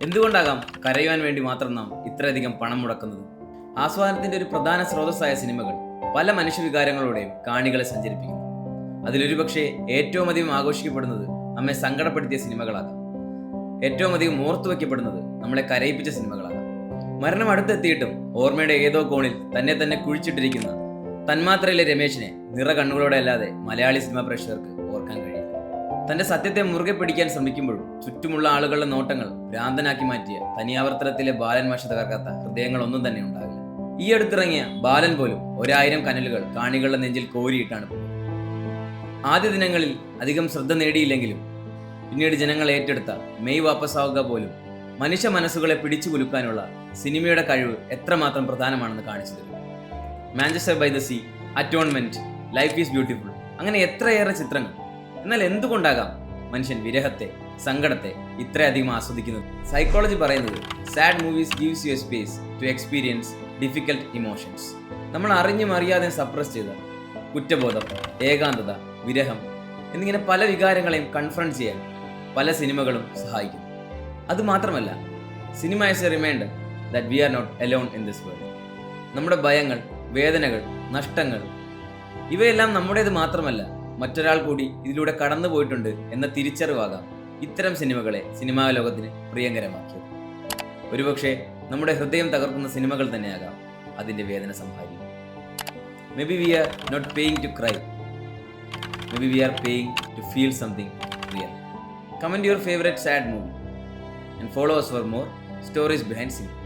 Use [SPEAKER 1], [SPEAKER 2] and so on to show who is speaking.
[SPEAKER 1] എന്തുകൊണ്ടാകാം കരയുവാൻ വേണ്ടി മാത്രം നാം ഇത്രയധികം പണം മുടക്കുന്നത്? ആസ്വാദനത്തിന്റെ ഒരു പ്രധാന സ്രോതസ്സായ സിനിമകൾ പല മനുഷ്യവികാരങ്ങളുടെയും കാണികളെ സഞ്ചരിപ്പിക്കുന്നു. അതിലൊരുപക്ഷെ ഏറ്റവും അധികം ആഘോഷിക്കപ്പെടുന്നത് നമ്മെ സങ്കടപ്പെടുത്തിയ സിനിമകളാകാം. ഏറ്റവും അധികം ഓർത്തു വയ്ക്കപ്പെടുന്നത് നമ്മളെ കരയിപ്പിച്ച സിനിമകളാകാം. മരണം അടുത്തെത്തിയിട്ടും ഓർമ്മയുടെ ഏതോ കോണിൽ തന്നെ കുഴിച്ചിട്ടിരിക്കുന്ന തന്മാത്രയിലെ രമേശിനെ നിറ കണ്ണുകളോടെ അല്ലാതെ മലയാളി സിനിമാ പ്രേക്ഷകർക്ക് ഓർക്കാൻ കഴിയില്ല. തന്റെ സത്യത്തെ മുറുകെ പിടിക്കാൻ ശ്രമിക്കുമ്പോഴും ചുറ്റുമുള്ള ആളുകളുടെ നോട്ടങ്ങൾ ഭ്രാന്തനാക്കി മാറ്റിയ തനിയാവർത്തനത്തിലെ ബാലൻ മാഷ് തകർക്കാത്ത ഹൃദയങ്ങളൊന്നും തന്നെ ഉണ്ടാവില്ല. ഈ അടുത്തിറങ്ങിയ ബാലൻ പോലും 1000 കനലുകൾ കാണികളുടെ നെഞ്ചിൽ കോരിയിട്ടാണ് പോകുന്നത്. ആദ്യ ദിനങ്ങളിൽ അധികം ശ്രദ്ധ നേടിയില്ലെങ്കിലും പിന്നീട് ജനങ്ങൾ ഏറ്റെടുത്ത മെയ് വാപ്പസാവുക പോലും മനുഷ്യ മനസ്സുകളെ പിടിച്ചു കുലുക്കാനുള്ള സിനിമയുടെ കഴിവ് എത്രമാത്രം പ്രധാനമാണെന്ന് കാണിച്ചു തരും. Manchester by the sea, atonement, life is beautiful, അങ്ങനെ എത്രയേറെ ചിത്രങ്ങൾ. എന്നാൽ എന്തുകൊണ്ടാകാം മനുഷ്യൻ വിരഹത്തെ, സങ്കടത്തെ ഇത്രയധികം ആസ്വദിക്കുന്നത്? സൈക്കോളജി പറയുന്നത് sad movies gives you a space to experience difficult emotions. നമ്മൾ അറിഞ്ഞും അറിയാതെയും സപ്രസ് ചെയ്ത കുറ്റബോധം, ഏകാന്തത, വിരഹം എന്നിങ്ങനെ പല വികാരങ്ങളെയും കൺഫ്രണ്ട് ചെയ്യാൻ പല സിനിമകളും സഹായിക്കുന്നു. അതുമാത്രമല്ല, cinema is a reminder that we are not alone in this world. നമ്മുടെ ഭയങ്ങൾ, വേദനകൾ, നഷ്ടങ്ങൾ ഇവയെല്ലാം നമ്മുടേത് മാത്രമല്ല, മറ്റൊരാൾ കൂടി ഇതിലൂടെ കടന്നു പോയിട്ടുണ്ട് എന്ന തിരിച്ചറിവാകാം ഇത്തരം സിനിമകളെ സിനിമാ ലോകത്തിന് പ്രിയങ്കരമാക്കിയത്. ഒരുപക്ഷെ നമ്മുടെ ഹൃദയം തകർക്കുന്ന സിനിമകൾ തന്നെയാകാം അതിൻ്റെ വേദന സംഹാരി. Maybe we are not paying to cry, maybe we are paying to feel something real. Comment your favourite sad movie and follow us for more stories behind cinema.